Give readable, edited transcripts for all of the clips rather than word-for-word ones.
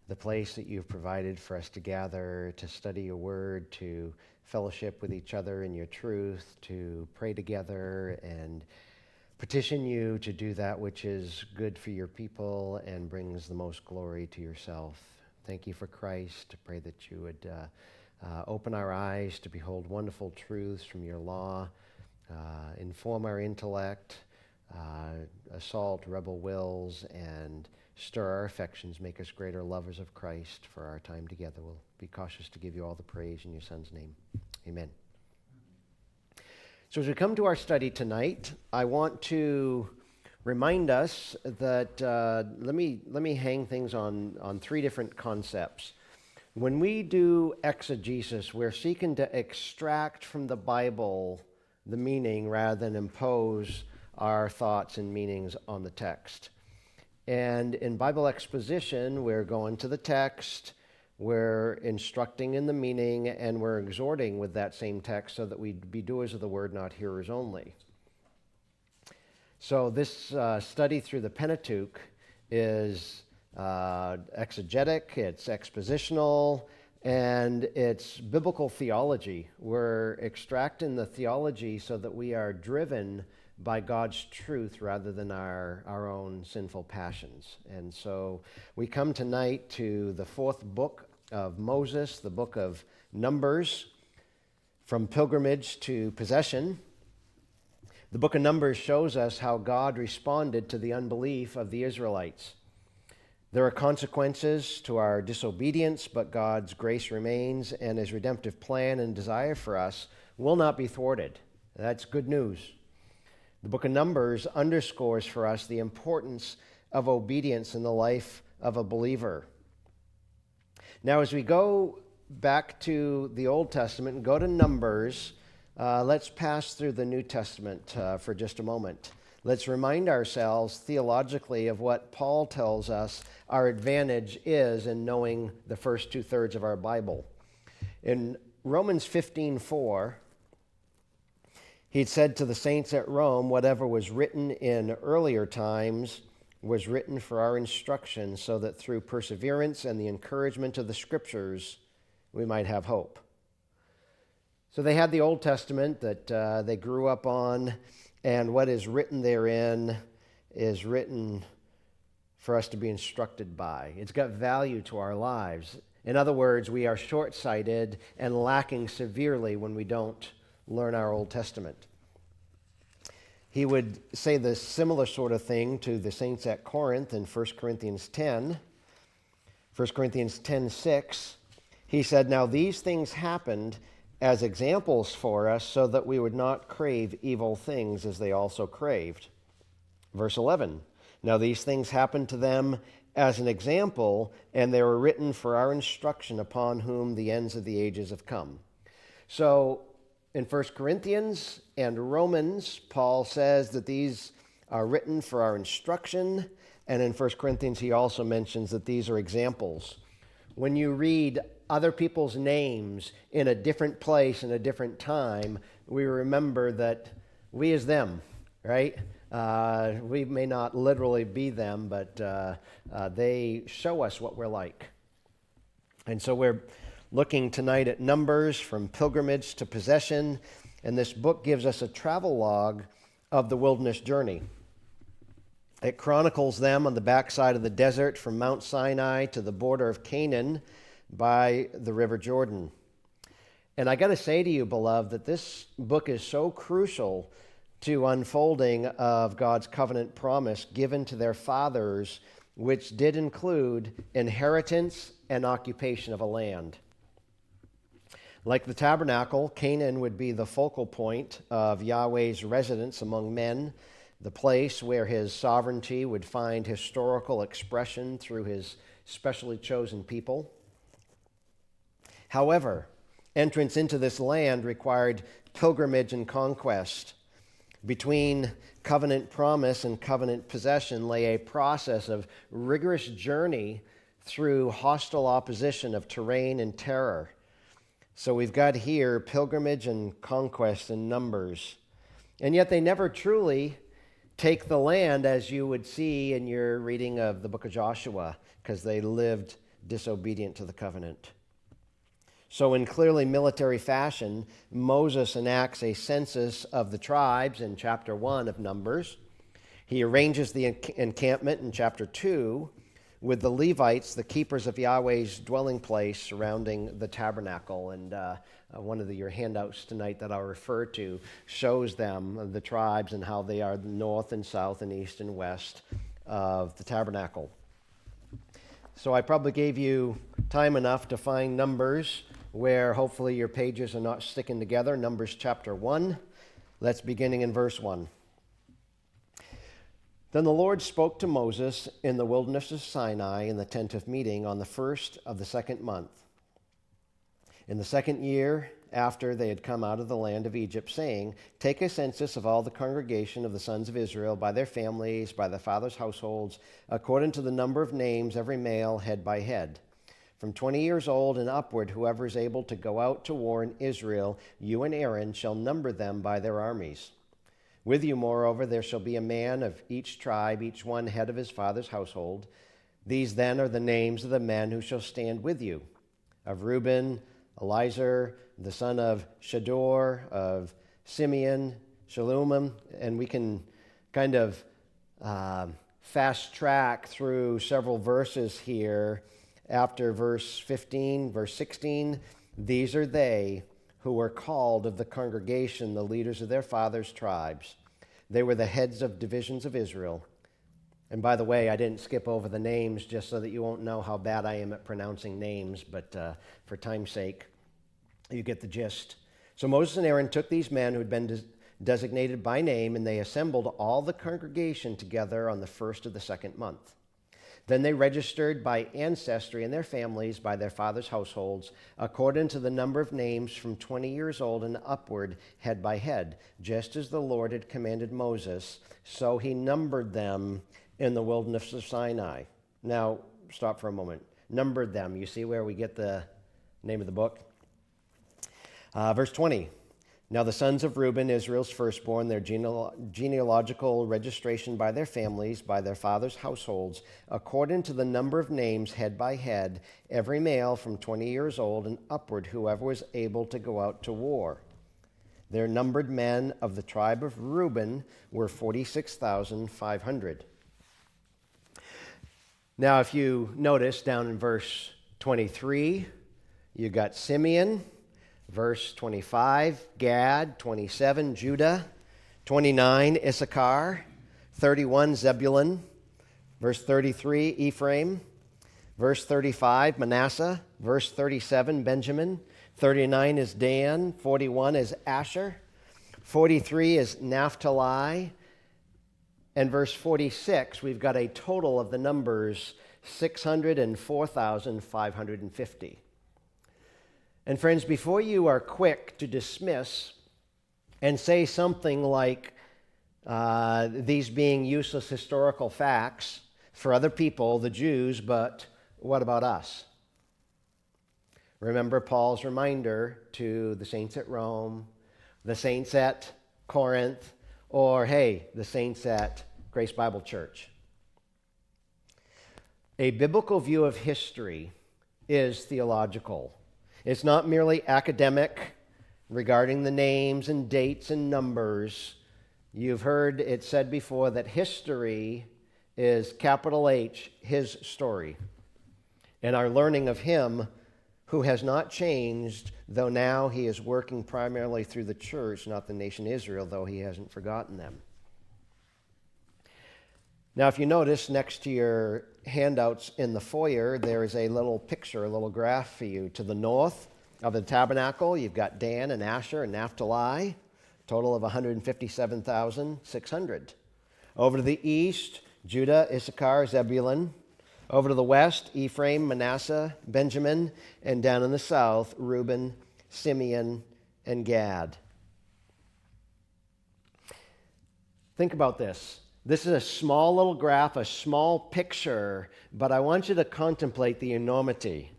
the place that you've provided for us to gather, to study your word, to fellowship with each other in your truth, to pray together and petition you to do that which is good for your people and brings the most glory to yourself. Thank you for Christ. I pray that you would open our eyes to behold wonderful truths from your law, inform our intellect, assault rebel wills, and stir our affections, make us greater lovers of Christ for our time together. We'll be cautious to give you all the praise in your Son's name. Amen. So as we come to our study tonight, I want to remind us that, let me hang things on three different concepts. When we do exegesis, we're seeking to extract from the Bible the meaning rather than impose our thoughts and meanings on the text. And in Bible exposition, we're going to the text, we're instructing in the meaning, and we're exhorting with that same text so that we be doers of the word, not hearers only. So this study through the Pentateuch is exegetic, it's expositional, and it's biblical theology. We're extracting the theology so that we are driven by God's truth rather than our own sinful passions. And so we come tonight to the fourth book of Moses, the book of Numbers, from pilgrimage to possession. The book of Numbers shows us how God responded to the unbelief of the Israelites. There are consequences to our disobedience, but God's grace remains, and his redemptive plan and desire for us will not be thwarted. That's good news. The book of Numbers underscores for us the importance of obedience in the life of a believer. Now, as we go back to the Old Testament and go to Numbers, let's pass through the New Testament for just a moment. Let's remind ourselves theologically of what Paul tells us our advantage is in knowing the first two-thirds of our Bible. In Romans 15:4, he said to the saints at Rome, whatever was written in earlier times was written for our instruction, so that through perseverance and the encouragement of the Scriptures, we might have hope. So they had the Old Testament that they grew up on, and what is written therein is written for us to be instructed by. It's got value to our lives. In other words, we are short-sighted and lacking severely when we don't learn our Old Testament. He would say the similar sort of thing to the saints at Corinth in 1 Corinthians 10. 1 Corinthians 10:6, he said, now these things happened as examples for us so that we would not crave evil things as they also craved. Verse 11, now these things happened to them as an example, and they were written for our instruction, upon whom the ends of the ages have come. So in 1 Corinthians and Romans, Paul says that these are written for our instruction, and in 1 Corinthians he also mentions that these are examples. When you read other people's names in a different place in a different time, we remember that we as them, right? We may not literally be them, but they show us what we're like. And so we're looking tonight at Numbers, from pilgrimage to possession, and this book gives us a travelogue of the wilderness journey. It chronicles them on the backside of the desert from Mount Sinai to the border of Canaan by the River Jordan. And I got to say to you, beloved, that this book is so crucial to unfolding of God's covenant promise given to their fathers, which did include inheritance and occupation of a land. Like the tabernacle, Canaan would be the focal point of Yahweh's residence among men, the place where his sovereignty would find historical expression through his specially chosen people. However, entrance into this land required pilgrimage and conquest. Between covenant promise and covenant possession lay a process of rigorous journey through hostile opposition of terrain and terror. So we've got here pilgrimage and conquest in Numbers. And yet they never truly take the land, as you would see in your reading of the book of Joshua, because they lived disobedient to the covenant. So in clearly military fashion, Moses enacts a census of the tribes in chapter 1 of Numbers. He arranges the encampment in chapter 2 with the Levites, the keepers of Yahweh's dwelling place surrounding the tabernacle. And one of your handouts tonight that I'll refer to shows them, the tribes, and how they are the north and south and east and west of the tabernacle. So I probably gave you time enough to find Numbers where hopefully your pages are not sticking together. Numbers chapter 1. Let's beginning in verse 1. Then the Lord spoke to Moses in the wilderness of Sinai in the tent of meeting on the first of the second month, in the second year after they had come out of the land of Egypt, saying, Take a census of all the congregation of the sons of Israel by their families, by their fathers' households, according to the number of names, every male head by head. From 20 years old and upward, whoever is able to go out to war in Israel, you and Aaron shall number them by their armies. With you, moreover, there shall be a man of each tribe, each one head of his father's household. These then are the names of the men who shall stand with you: of Reuben, Elizur, the son of Shador, of Simeon, Shalumim. And we can kind of fast track through several verses here. After verse 15, verse 16, these are they who were called of the congregation, the leaders of their fathers' tribes. They were the heads of divisions of Israel. And by the way, I didn't skip over the names just so that you won't know how bad I am at pronouncing names, but for time's sake, you get the gist. So Moses and Aaron took these men who had been designated by name, and they assembled all the congregation together on the first of the second month. Then they registered by ancestry and their families, by their fathers' households, according to the number of names from 20 years old and upward, head by head, just as the Lord had commanded Moses. So he numbered them in the wilderness of Sinai. Now, stop for a moment. Numbered them. You see where we get the name of the book? Verse 20. Now the sons of Reuben, Israel's firstborn, their genealogical registration by their families, by their fathers' households, according to the number of names head by head, every male from 20 years old and upward, whoever was able to go out to war. Their numbered men of the tribe of Reuben were 46,500. Now if you notice down in verse 23, you got Simeon. Verse 25, Gad. 27, Judah. 29, Issachar. 31, Zebulun. Verse 33, Ephraim. Verse 35, Manasseh. Verse 37, Benjamin. 39 is Dan. 41 is Asher. 43 is Naphtali. And verse 46, we've got a total of the numbers 604,550. And friends, before you are quick to dismiss and say something like these being useless historical facts for other people, the Jews, but what about us? Remember Paul's reminder to the saints at Rome, the saints at Corinth, or hey, the saints at Grace Bible Church. A biblical view of history is theological. It's not merely academic regarding the names and dates and numbers. You've heard it said before that history is capital H, his story, and our learning of him who has not changed, though now he is working primarily through the church, not the nation Israel, though he hasn't forgotten them. Now, if you notice, next to your handouts in the foyer, there is a little picture, a little graph for you. To the north of the tabernacle, you've got Dan and Asher and Naphtali, total of 157,600. Over to the east, Judah, Issachar, Zebulun. Over to the west, Ephraim, Manasseh, Benjamin. And down in the south, Reuben, Simeon, and Gad. Think about this. This is a small little graph, a small picture, but I want you to contemplate the enormity.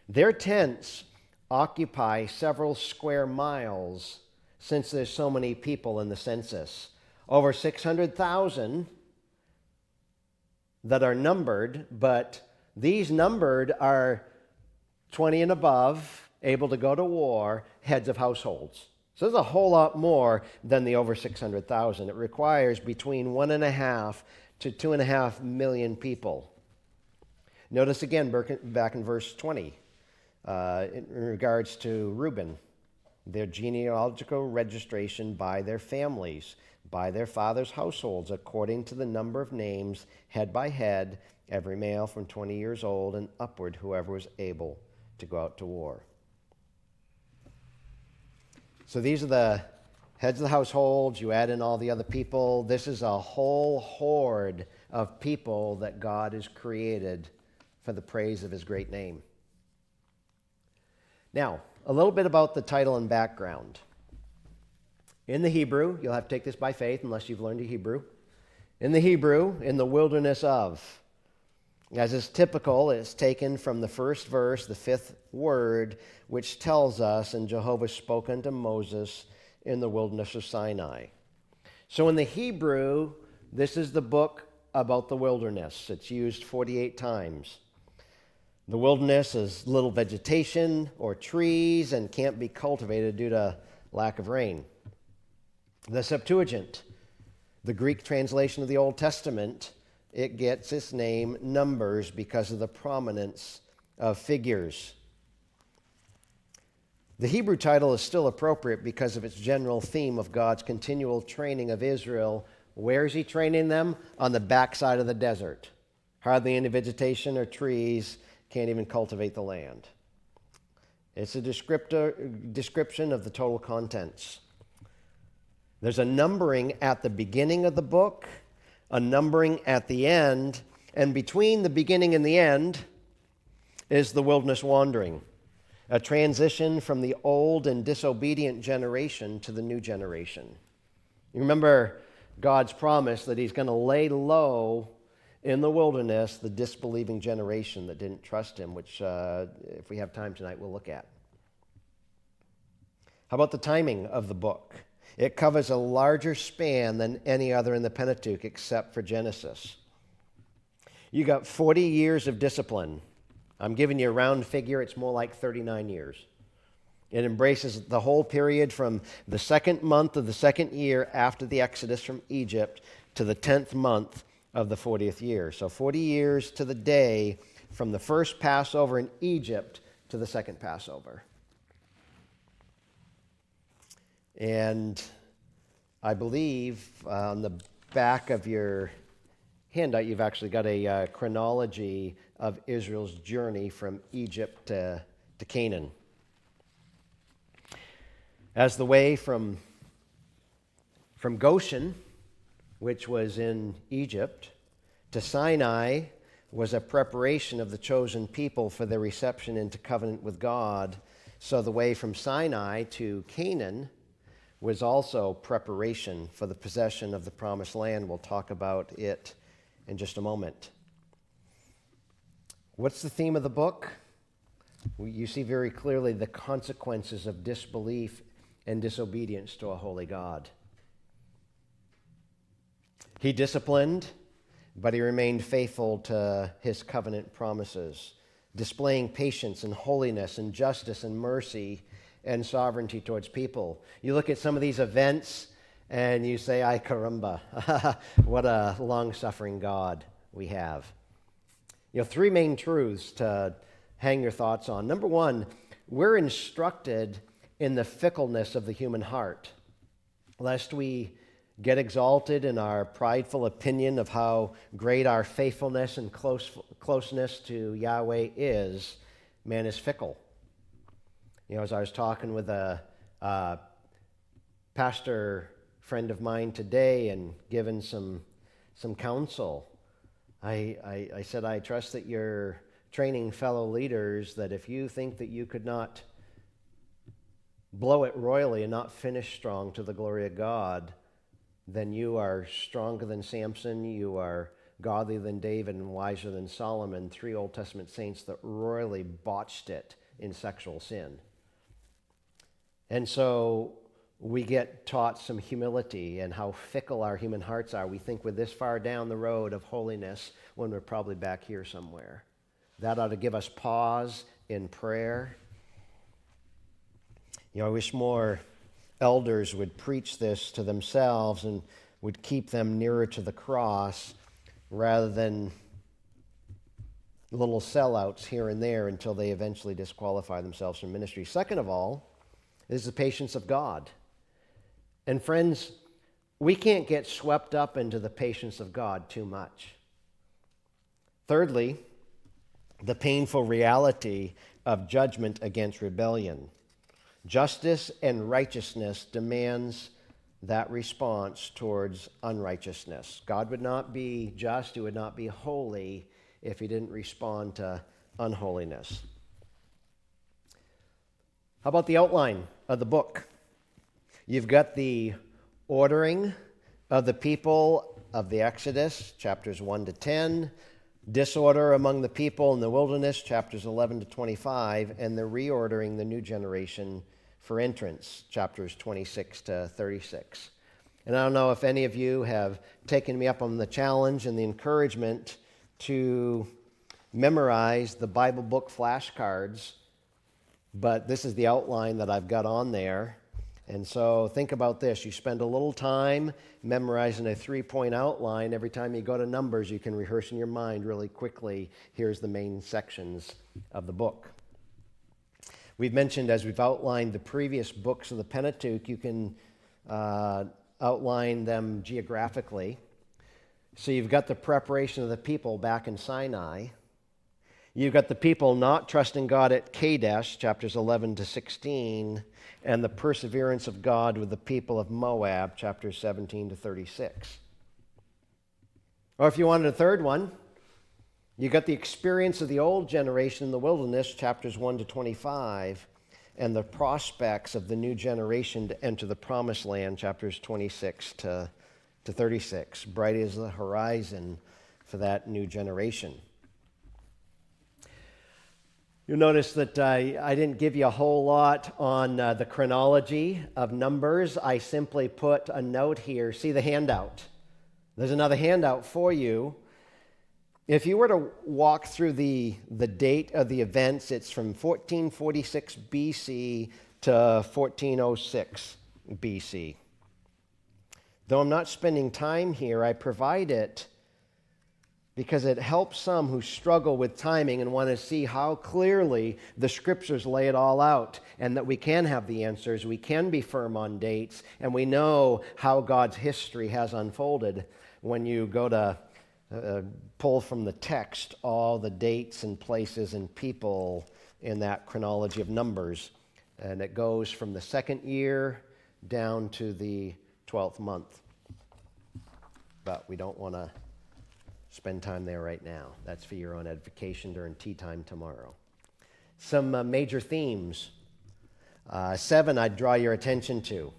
Their tents occupy several square miles since there's so many people in the census. Over 600,000 that are numbered, but These numbered are 20 and above, able to go to war, heads of households. So there's a whole lot more than the over 600,000. It requires between 1.5 to 2.5 million people. Notice again back in verse 20, in regards to Reuben, their genealogical registration by their families, by their fathers' households, according to the number of names, head by head, every male from 20 years old and upward, whoever was able to go out to war. So these are the heads of the households. You add in all the other people. This is a whole horde of people that God has created for the praise of his great name. Now, a little bit about the title and background. In the Hebrew, you'll have to take this by faith unless you've learned the Hebrew. In the Hebrew, in the wilderness of. As is typical, it's taken from the first verse, the fifth word, which tells us, and Jehovah spoke unto Moses in the wilderness of Sinai. So in the Hebrew, this is the book about the wilderness. It's used 48 times. The wilderness is little vegetation or trees and can't be cultivated due to lack of rain. The Septuagint, the Greek translation of the Old Testament, it gets its name Numbers because of the prominence of figures. The Hebrew title is still appropriate because of its general theme of God's continual training of Israel. Where is he training them? On the backside of the desert. Hardly any vegetation or trees, can't even cultivate the land. It's a description of the total contents. There's a numbering at the beginning of the book, a numbering at the end, and between the beginning and the end is the wilderness wandering, a transition from the old and disobedient generation to the new generation. You remember God's promise that he's going to lay low in the wilderness the disbelieving generation that didn't trust him, which if we have time tonight, we'll look at. How about the timing of the book? It covers a larger span than any other in the Pentateuch except for Genesis. You got 40 years of discipline. I'm giving you a round figure. It's more like 39 years. It embraces the whole period from the second month of the second year after the Exodus from Egypt to the 10th month of the 40th year. So 40 years to the day from the first Passover in Egypt to the second Passover. And I believe on the back of your handout, you've actually got a chronology of Israel's journey from Egypt to Canaan. As the way from Goshen, which was in Egypt, to Sinai was a preparation of the chosen people for their reception into covenant with God. So the way from Sinai to Canaan was also preparation for the possession of the promised land. We'll talk about it in just a moment. What's the theme of the book? You see very clearly the consequences of disbelief and disobedience to a holy God. He disciplined, but he remained faithful to his covenant promises, displaying patience and holiness and justice and mercy and sovereignty towards people. You look at some of these events and you say, ay caramba, what a long-suffering God we have. You know, three main truths to hang your thoughts on. Number one, we're instructed in the fickleness of the human heart, lest we get exalted in our prideful opinion of how great our faithfulness and closeness to Yahweh is. Man is fickle. You know, as I was talking with a pastor friend of mine today and given some counsel, I said, I trust that you're training fellow leaders that if you think that you could not blow it royally and not finish strong to the glory of God, then you are stronger than Samson, you are godlier than David, and wiser than Solomon, three Old Testament saints that royally botched it in sexual sin. And so we get taught some humility and how fickle our human hearts are. We think we're this far down the road of holiness when we're probably back here somewhere. That ought to give us pause in prayer. I wish more elders would preach this to themselves and would keep them nearer to the cross rather than little sellouts here and there until they eventually disqualify themselves from ministry. Second of all, is the patience of God. And friends, we can't get swept up into the patience of God too much. Thirdly, the painful reality of judgment against rebellion. Justice and righteousness demands that response towards unrighteousness. God would not be just, he would not be holy if he didn't respond to unholiness. How about the outline of the book? You've got the ordering of the people of the Exodus, chapters 1 to 10, disorder among the people in the wilderness, chapters 11 to 25, and the reordering the new generation for entrance, chapters 26 to 36. And I don't know if any of you have taken me up on the challenge and the encouragement to memorize the Bible book flashcards, but this is the outline that I've got on there. And so think about this. You spend a little time memorizing a 3-point outline. Every time you go to Numbers, you can rehearse in your mind really quickly. Here's the main sections of the book. We've mentioned, as we've outlined the previous books of the Pentateuch, you can outline them geographically. So you've got the preparation of the people back in Sinai. You've got the people not trusting God at Kadesh, chapters 11 to 16, and the perseverance of God with the people of Moab, chapters 17 to 36. Or if you wanted a third one, you got the experience of the old generation in the wilderness, chapters 1 to 25, and the prospects of the new generation to enter the promised land, chapters 26 to 36. Bright is the horizon for that new generation. You'll notice that I didn't give you a whole lot on the chronology of Numbers. I simply put a note here. See the handout. There's another handout for you. If you were to walk through the date of the events, it's from 1446 BC to 1406 BC. Though I'm not spending time here, I provide it because it helps some who struggle with timing and want to see how clearly the scriptures lay it all out, and that we can have the answers, we can be firm on dates, and we know how God's history has unfolded when you go to pull from the text all the dates and places and people in that chronology of Numbers. And it goes from the second year down to the 12th month. But we don't want to spend time there right now. That's for your own edification during tea time tomorrow. Some major themes. 7 I'd draw your attention to.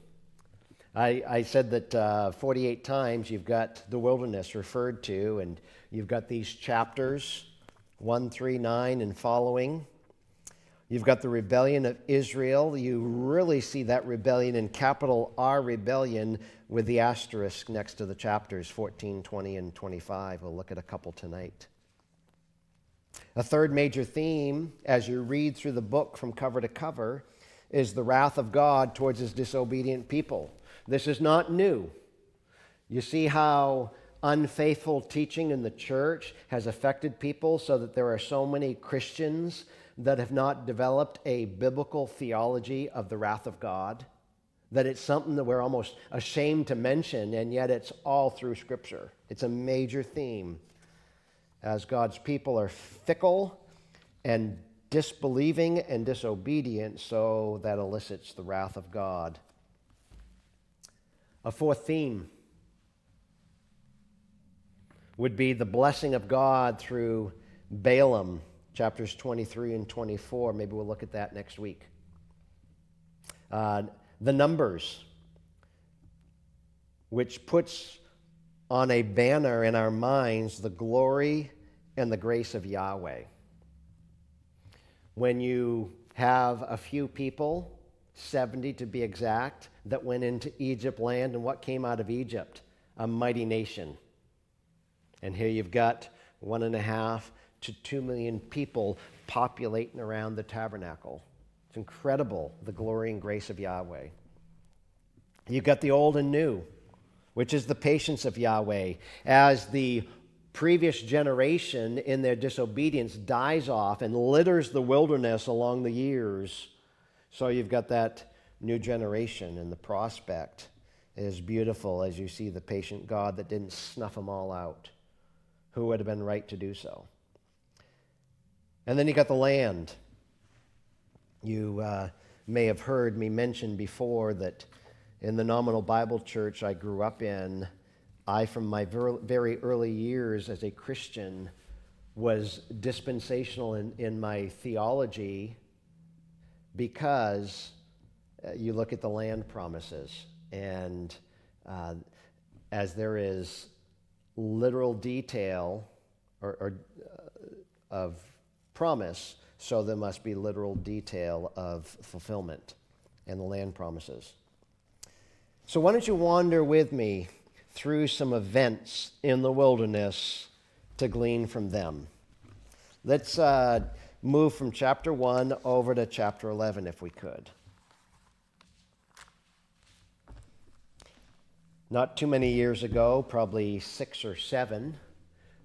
I said that 48 times you've got the wilderness referred to, and you've got these chapters, 1, 3, 9, and following. You've got the rebellion of Israel. You really see that rebellion in capital R rebellion with the asterisk next to the chapters, 14, 20, and 25. We'll look at a couple tonight. A third major theme, as you read through the book from cover to cover, is the wrath of God towards his disobedient people. This is not new. You see how unfaithful teaching in the church has affected people so that there are so many Christians that have not developed a biblical theology of the wrath of God, that it's something that we're almost ashamed to mention, and yet it's all through Scripture. It's a major theme as God's people are fickle and disbelieving and disobedient, so that elicits the wrath of God. A fourth theme would be the blessing of God through Balaam, chapters 23 and 24. Maybe we'll look at that next week. The Numbers, which puts on a banner in our minds the glory and the grace of Yahweh. When you have a few people, 70 to be exact, that went into Egypt land, and what came out of Egypt? A mighty nation. And here you've got 1.5 to 2 million people populating around the tabernacle. It's incredible, the glory and grace of Yahweh. You've got the old and new, which is the patience of Yahweh. As the previous generation in their disobedience dies off and litters the wilderness along the years, so you've got that new generation, and the prospect is beautiful as you see the patient God that didn't snuff them all out, who would have been right to do so. And then you got the land. You may have heard me mention before that in the nominal Bible church I grew up in, I, from my very early years as a Christian, was dispensational in my theology because you look at the land promises, and as there is literal detail of promise, so there must be literal detail of fulfillment and the land promises. So why don't you wander with me through some events in the wilderness to glean from them. Let's move from chapter 1 over to chapter 11 if we could. Not too many years ago, probably 6 or 7,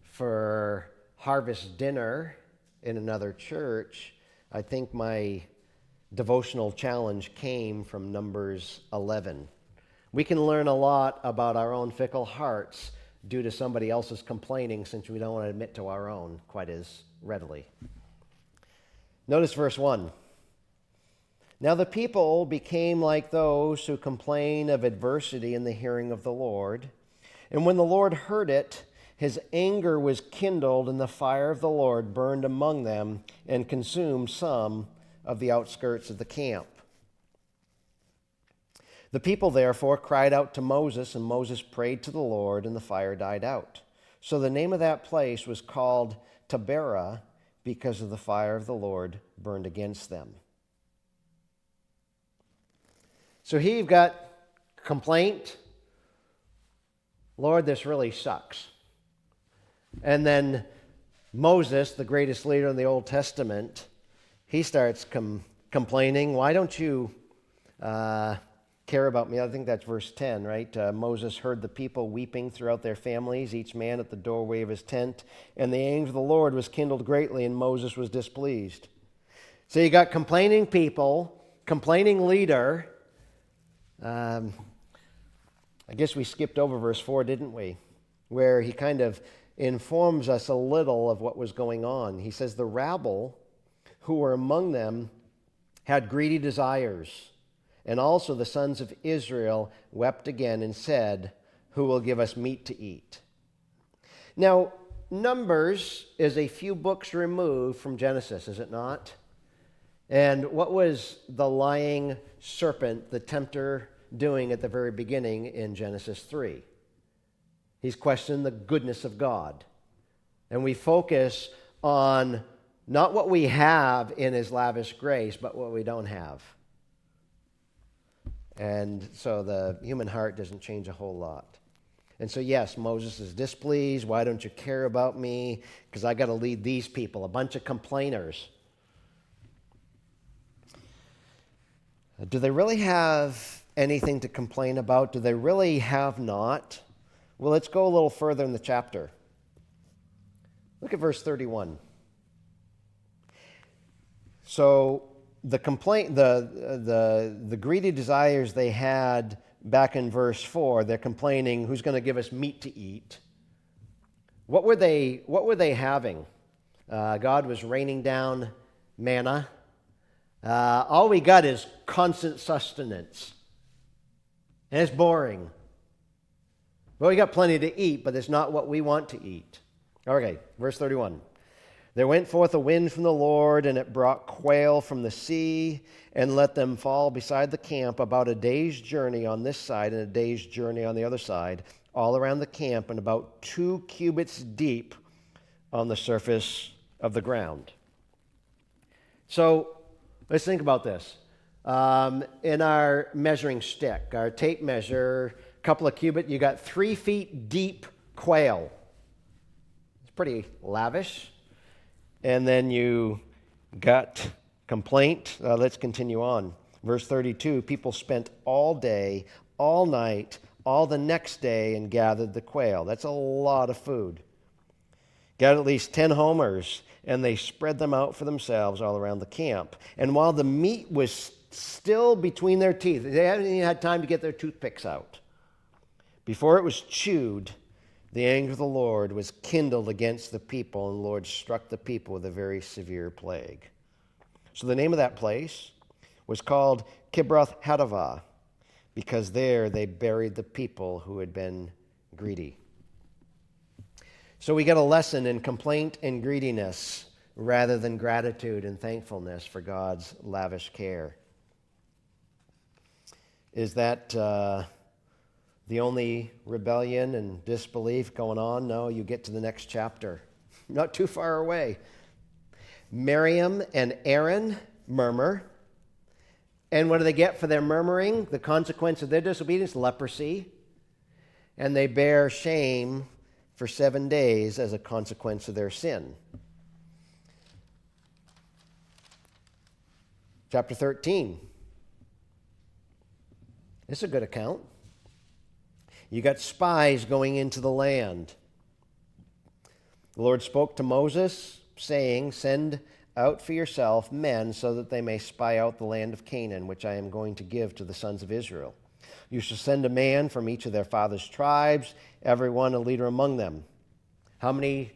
for harvest dinner in another church, I think my devotional challenge came from Numbers 11. We can learn a lot about our own fickle hearts due to somebody else's complaining, since we don't want to admit to our own quite as readily. Notice verse 1. Now the people became like those who complain of adversity in the hearing of the Lord. And when the Lord heard it, his anger was kindled, and the fire of the Lord burned among them and consumed some of the outskirts of the camp. The people therefore cried out to Moses, and Moses prayed to the Lord, and the fire died out. So the name of that place was called Taberah, because of the fire of the Lord burned against them. So here you've got complaint. Lord, this really sucks. And then Moses, the greatest leader in the Old Testament, he starts complaining. Why don't you care about me? I think that's verse 10, right? Moses heard the people weeping throughout their families, each man at the doorway of his tent. And the anger of the Lord was kindled greatly, and Moses was displeased. So you got complaining people, complaining leader. I guess we skipped over verse 4, didn't we? Where he kind of informs us a little of what was going on. He says, the rabble who were among them had greedy desires, and also the sons of Israel wept again and said, who will give us meat to eat? Now, Numbers is a few books removed from Genesis, is it not? And what was the lying serpent, the tempter, doing at the very beginning in Genesis 3? He's questioning the goodness of God. And we focus on not what we have in his lavish grace, but what we don't have. And so the human heart doesn't change a whole lot. And so, yes, Moses is displeased. Why don't you care about me? Because I got to lead these people, a bunch of complainers. Do they really have anything to complain about? Do they really have not? Well, let's go a little further in the chapter. Look at verse 31. So the complaint, the greedy desires they had back in verse 4, they're complaining, who's going to give us meat to eat? What were they having? God was raining down manna. All we got is constant sustenance. And it's boring. Well, we got plenty to eat, but it's not what we want to eat. Okay, verse 31. There went forth a wind from the Lord, and it brought quail from the sea, and let them fall beside the camp about a day's journey on this side and a day's journey on the other side, all around the camp, and about 2 cubits deep on the surface of the ground. So let's think about this. In our measuring stick, our tape measure, a couple of cubits, you got 3 feet deep quail. It's pretty lavish. And then you got complaint. Let's continue on. Verse 32, people spent all day, all night, all the next day and gathered the quail. That's a lot of food. Got at least 10 homers, and they spread them out for themselves all around the camp. And while the meat was still between their teeth, they hadn't even had time to get their toothpicks out. Before it was chewed, the anger of the Lord was kindled against the people, and the Lord struck the people with a very severe plague. So the name of that place was called Kibroth Hattaavah, because there they buried the people who had been greedy. So we get a lesson in complaint and greediness rather than gratitude and thankfulness for God's lavish care. Is that the only rebellion and disbelief going on? No, you get to the next chapter. Not too far away. Miriam and Aaron murmur. And what do they get for their murmuring? The consequence of their disobedience, leprosy. And they bear shame for 7 days as a consequence of their sin. Chapter 13. This is a good account. You got spies going into the land. The Lord spoke to Moses, saying, "Send out for yourself men so that they may spy out the land of Canaan, which I am going to give to the sons of Israel. You shall send a man from each of their fathers' tribes, every one a leader among them." How many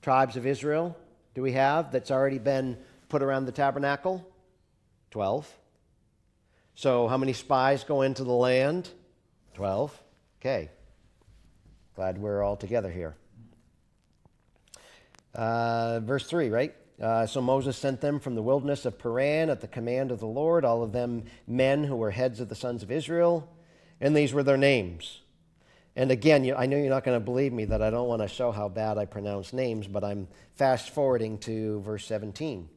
tribes of Israel do we have that's already been put around the tabernacle? 12. So how many spies go into the land? 12. Okay. Glad we're all together here. Verse 3, right? So Moses sent them from the wilderness of Paran at the command of the Lord, all of them men who were heads of the sons of Israel, and these were their names. And again, I know you're not going to believe me that I don't want to show how bad I pronounce names, but I'm fast forwarding to verse 17.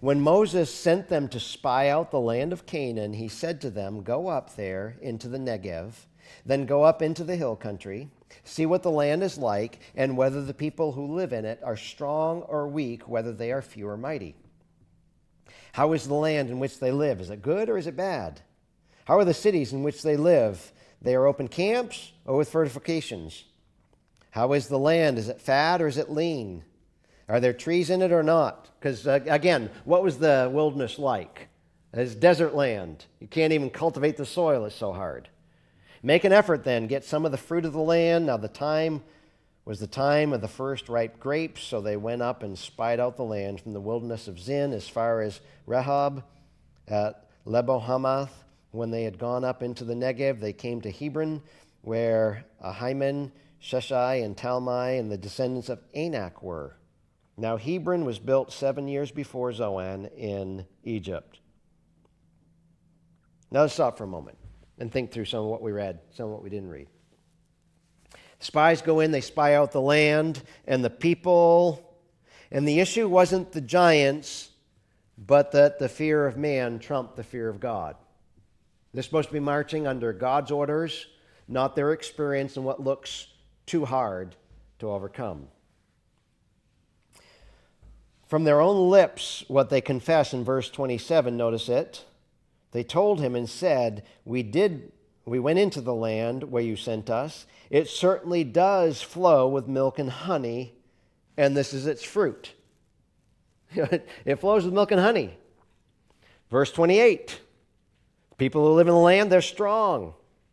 When Moses sent them to spy out the land of Canaan, he said to them, "Go up there into the Negev, then go up into the hill country, see what the land is like, and whether the people who live in it are strong or weak, whether they are few or mighty. How is the land in which they live? Is it good or is it bad? How are the cities in which they live? They are open camps or with fortifications? How is the land? Is it fat or is it lean? Are there trees in it or not?" Because, again, what was the wilderness like? It's desert land. You can't even cultivate the soil. It's so hard. "Make an effort then. Get some of the fruit of the land." Now the time was the time of the first ripe grapes, so they went up and spied out the land from the wilderness of Zin as far as Rehob at Lebo-Hamath. When they had gone up into the Negev, they came to Hebron, where Ahiman, Sheshai, and Talmai, and the descendants of Anak were. Now Hebron was built 7 years before Zoan in Egypt. Now let's stop for a moment and think through some of what we read, some of what we didn't read. Spies go in, they spy out the land and the people, and the issue wasn't the giants, but that the fear of man trumped the fear of God. They're supposed to be marching under God's orders, not their experience and what looks too hard to overcome. From their own lips, what they confess in verse 27, notice it. They told him and said, we went into the land where you sent us. It certainly does flow with milk and honey, and this is its fruit. It flows with milk and honey. Verse 28, people who live in the land, they're strong.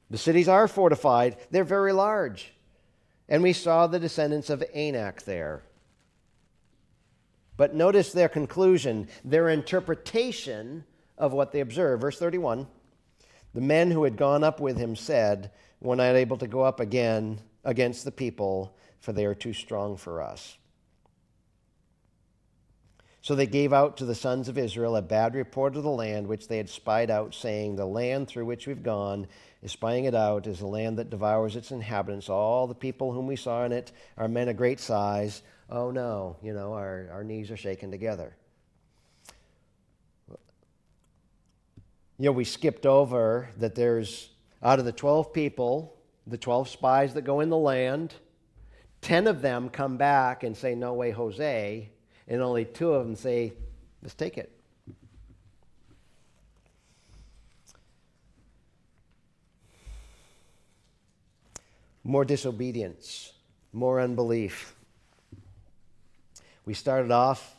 The cities are fortified. They're very large. And we saw the descendants of Anak there. But notice their conclusion, their interpretation of what they observed. Verse 31, the men who had gone up with him said, we're not able to go up again against the people, for they are too strong for us. So they gave out to the sons of Israel a bad report of the land which they had spied out, saying, the land through which we've gone, is spying it out, is a land that devours its inhabitants. All the people whom we saw in it are men of great size. Oh no, our knees are shaking together. We skipped over that there's, out of the 12 people, the 12 spies that go in the land, 10 of them come back and say, no way, Jose, and only 2 of them say, let's take it. More disobedience, more unbelief. We started off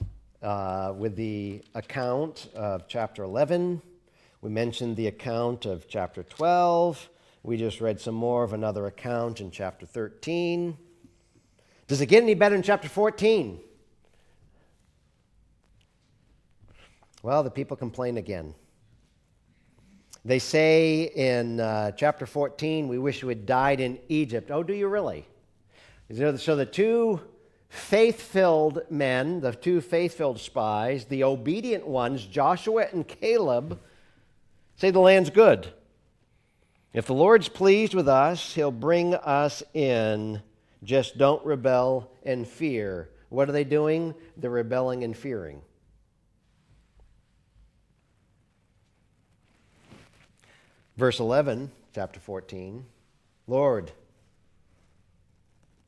with the account of chapter 11. We mentioned the account of chapter 12. We just read some more of another account in chapter 13. Does it get any better in chapter 14? Well, the people complain again. They say in chapter 14, we wish we had died in Egypt. Oh, do you really? So the 2 faith-filled men, the 2 faith-filled spies, the obedient ones, Joshua and Caleb, say the land's good. If the Lord's pleased with us, he'll bring us in. Just don't rebel and fear. What are they doing? They're rebelling and fearing. Verse 11, chapter 14. Lord,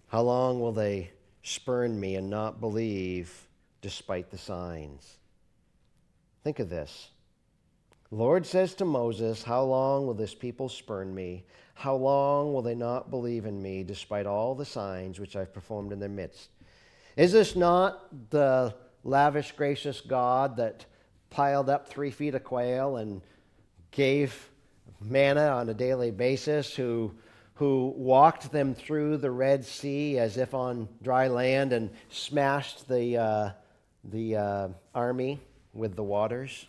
how long will they spurn me and not believe despite the signs? Think of this. The Lord says to Moses, how long will this people spurn me? How long will they not believe in me despite all the signs which I've performed in their midst? Is this not the lavish, gracious God that piled up 3 feet of quail and gave manna on a daily basis, who walked them through the Red Sea as if on dry land and smashed the army with the waters?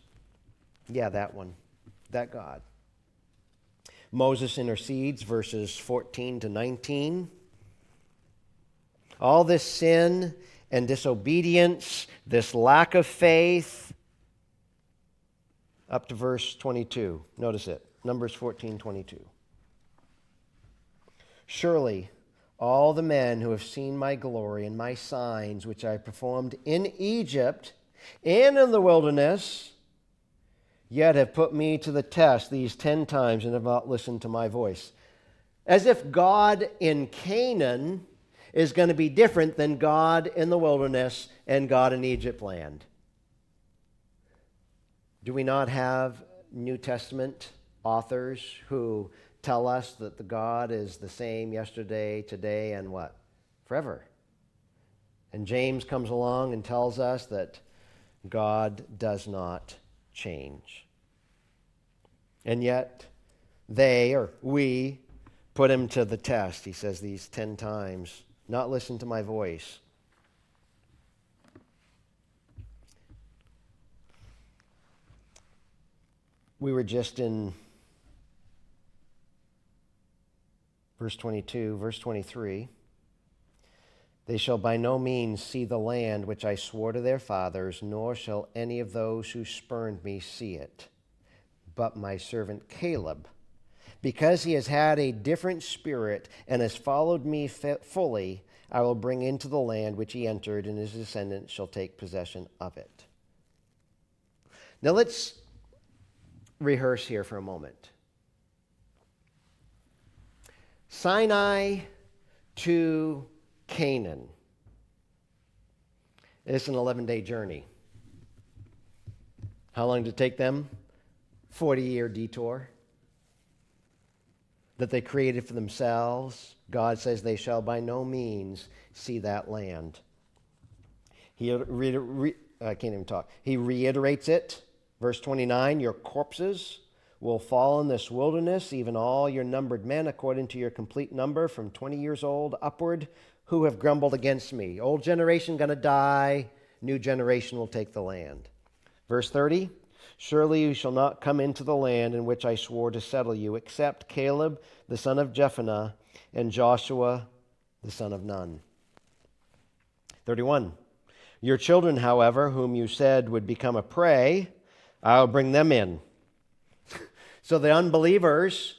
Yeah, that one. That God. Moses intercedes, verses 14 to 19. All this sin and disobedience, this lack of faith, up to verse 22. Notice it. Numbers 14:22. Surely all the men who have seen my glory and my signs which I performed in Egypt and in the wilderness, yet have put me to the test these 10 times and have not listened to my voice. As if God in Canaan is going to be different than God in the wilderness and God in Egypt land. Do we not have New Testament authors who tell us that the God is the same yesterday, today, and what? Forever. And James comes along and tells us that God does not change. And yet, they, or we, put him to the test. He says these 10 times, not listen to my voice. We were just in verse 22, verse 23. They shall by no means see the land which I swore to their fathers, nor shall any of those who spurned me see it. But my servant Caleb, because he has had a different spirit and has followed me fully, I will bring into the land which he entered, and his descendants shall take possession of it. Now let's rehearse here for a moment. Sinai to Canaan. It's an 11-day journey. How long did it take them? 40-year detour that they created for themselves. God says they shall by no means see that land. I can't even talk. He reiterates it. Verse 29, your corpses will fall in this wilderness, even all your numbered men, according to your complete number, from 20 years old upward, who have grumbled against me. Old generation going to die, new generation will take the land. Verse 30, surely you shall not come into the land in which I swore to settle you, except Caleb, the son of Jephunneh, and Joshua, the son of Nun. 31, your children, however, whom you said would become a prey, I'll bring them in. So the unbelievers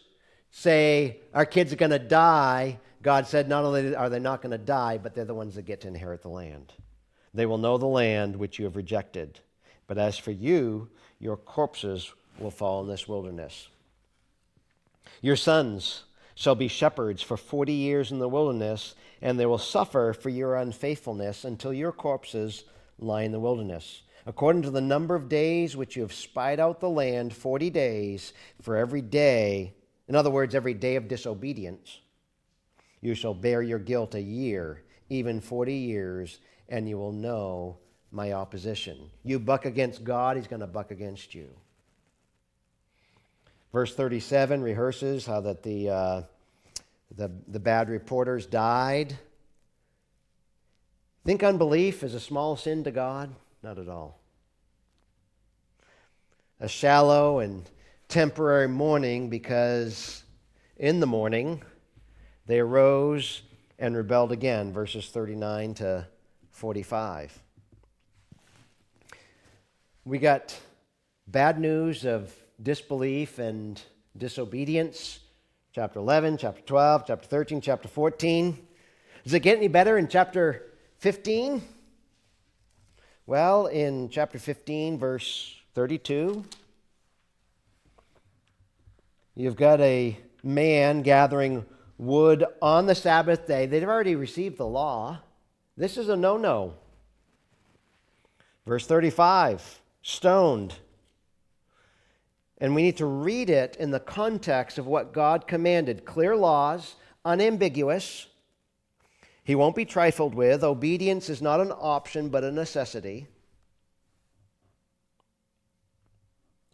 say, our kids are going to die. God said, not only are they not going to die, but they're the ones that get to inherit the land. They will know the land which you have rejected. But as for you, your corpses will fall in this wilderness. Your sons shall be shepherds for 40 years in the wilderness, and they will suffer for your unfaithfulness until your corpses lie in the wilderness. According to the number of days which you have spied out the land, 40 days for every day, in other words, every day of disobedience, you shall bear your guilt a year, even 40 years, and you will know my opposition. You buck against God, he's going to buck against you. Verse 37 rehearses how that the bad reporters died. Think unbelief is a small sin to God? Not at all. A shallow and temporary mourning, because in the morning they arose and rebelled again, verses 39 to 45. We got bad news of disbelief and disobedience. Chapter 11, chapter 12, chapter 13, chapter 14. Does it get any better in chapter 15? Well, in chapter 15, verse 32, you've got a man gathering wood on the Sabbath day. They've already received the law. This is a no-no. Verse 35, stoned. And we need to read it in the context of what God commanded. Clear laws, unambiguous. He won't be trifled with. Obedience is not an option, but a necessity.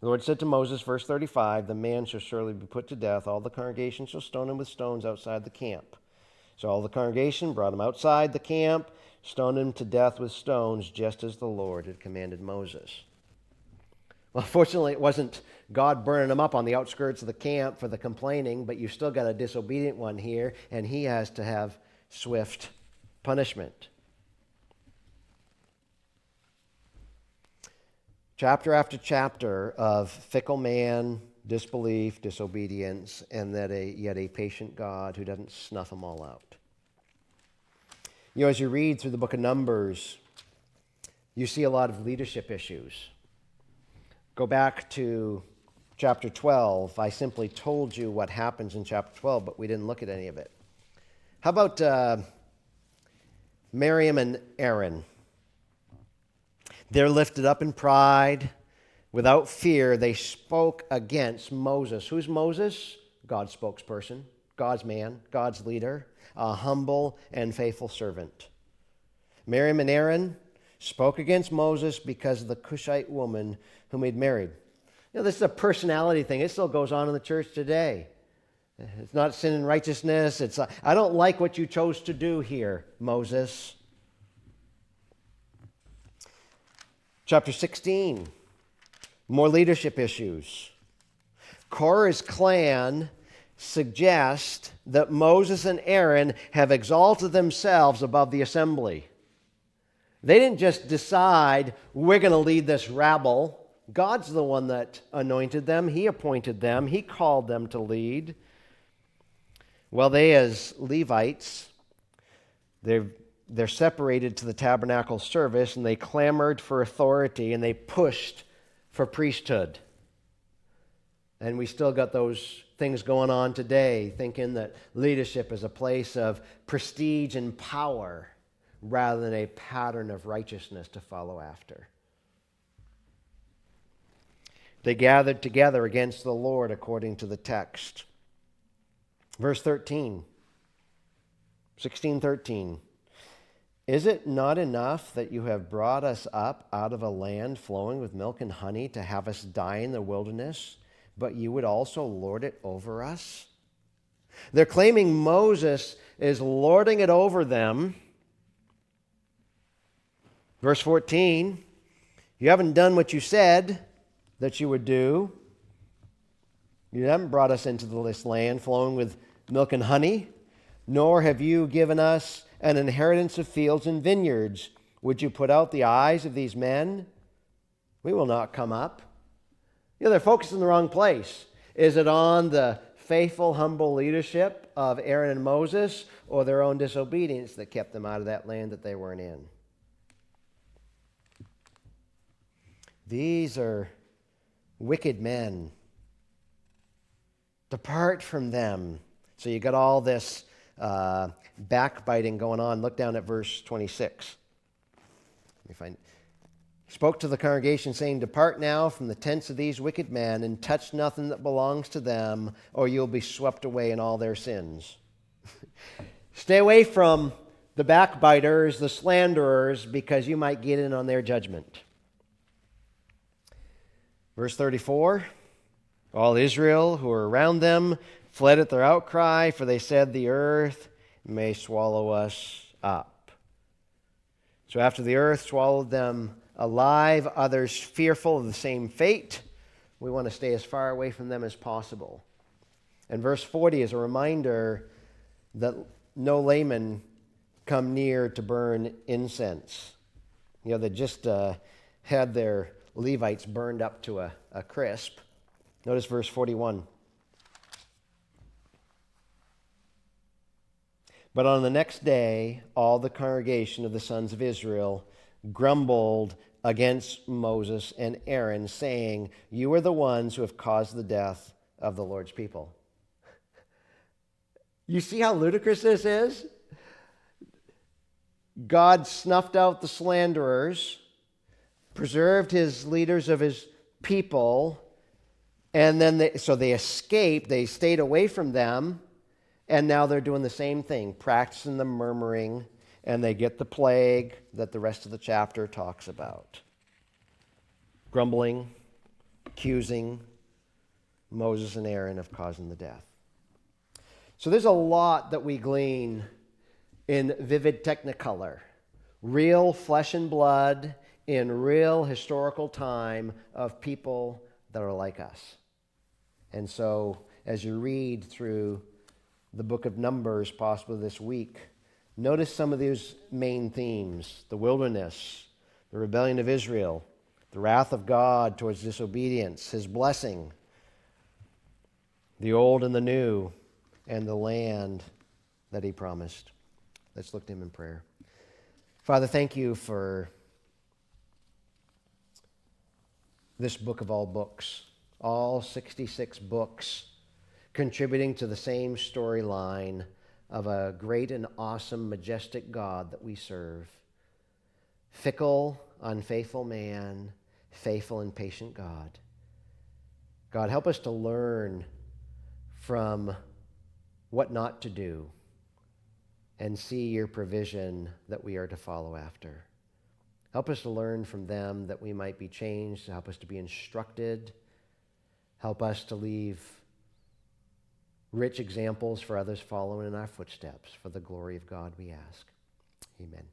The Lord said to Moses, verse 35, the man shall surely be put to death. All the congregation shall stone him with stones outside the camp. So all the congregation brought him outside the camp, stoned him to death with stones, just as the Lord had commanded Moses. Well, fortunately, it wasn't God burning them up on the outskirts of the camp for the complaining, but you've still got a disobedient one here, and he has to have swift punishment. Chapter after chapter of fickle man, disbelief, disobedience, and yet a patient God who doesn't snuff them all out. You know, as you read through the book of Numbers, you see a lot of leadership issues. Go back to chapter 12. I simply told you what happens in chapter 12, but we didn't look at any of it. How about Miriam and Aaron? They're lifted up in pride. Without fear, they spoke against Moses. Who's Moses? God's spokesperson, God's man, God's leader, a humble and faithful servant. Miriam and Aaron spoke against Moses because of the Cushite woman whom he'd married. You know, this is a personality thing. It still goes on in the church today. It's not sin and righteousness. It's I don't like what you chose to do here, Moses. Chapter 16, more leadership issues. Korah's clan suggests that Moses and Aaron have exalted themselves above the assembly. They didn't just decide, we're going to lead this rabble. God's the one that anointed them. He appointed them. He called them to lead. Well, they as Levites, they're separated to the tabernacle service, and they clamored for authority, and they pushed for priesthood. And we still got those things going on today, thinking that leadership is a place of prestige and power rather than a pattern of righteousness to follow after. They gathered together against the Lord according to the text. Verse 13, 16:13. Is it not enough that you have brought us up out of a land flowing with milk and honey to have us die in the wilderness, but you would also lord it over us? They're claiming Moses is lording it over them. Verse 14, you haven't done what you said that you would do. You haven't brought us into this land flowing with milk and honey, nor have you given us an inheritance of fields and vineyards. Would you put out the eyes of these men? We will not come up. You know, they're focused in the wrong place. Is it on the faithful, humble leadership of Aaron and Moses, or their own disobedience that kept them out of that land that they weren't in? These are wicked men. Depart from them. So you got all this backbiting going on. Look down at verse 26. Let me find it. He spoke to the congregation, saying, "Depart now from the tents of these wicked men, and touch nothing that belongs to them, or you'll be swept away in all their sins." Stay away from the backbiters, the slanderers, because you might get in on their judgment. Verse 34, all Israel who were around them fled at their outcry, for they said, "The earth may swallow us up." So after the earth swallowed them alive, others fearful of the same fate, we want to stay as far away from them as possible. And verse 40 is a reminder that no layman come near to burn incense. You know, they just had their Levites burned up to a crisp. Notice verse 41. But on the next day, all the congregation of the sons of Israel grumbled against Moses and Aaron, saying, "You are the ones who have caused the death of the Lord's people." You see how ludicrous this is? God snuffed out the slanderers, preserved his leaders of his people, and then they escaped, they stayed away from them, and now they're doing the same thing, practicing the murmuring, and they get the plague that the rest of the chapter talks about. Grumbling, accusing Moses and Aaron of causing the death. So there's a lot that we glean in vivid technicolor, real flesh and blood in real historical time of people that are like us. And so as you read through the book of Numbers, possibly this week, notice some of these main themes: the wilderness, the rebellion of Israel, the wrath of God towards disobedience, his blessing, the old and the new, and the land that he promised. Let's look to him in prayer. Father, thank you for this book of all books, all 66 books contributing to the same storyline of a great and awesome, majestic God that we serve. Fickle, unfaithful man, faithful and patient God. God, help us to learn from what not to do and see your provision that we are to follow after. Help us to learn from them that we might be changed. Help us to be instructed. Help us to leave rich examples for others following in our footsteps. For the glory of God, we ask. Amen.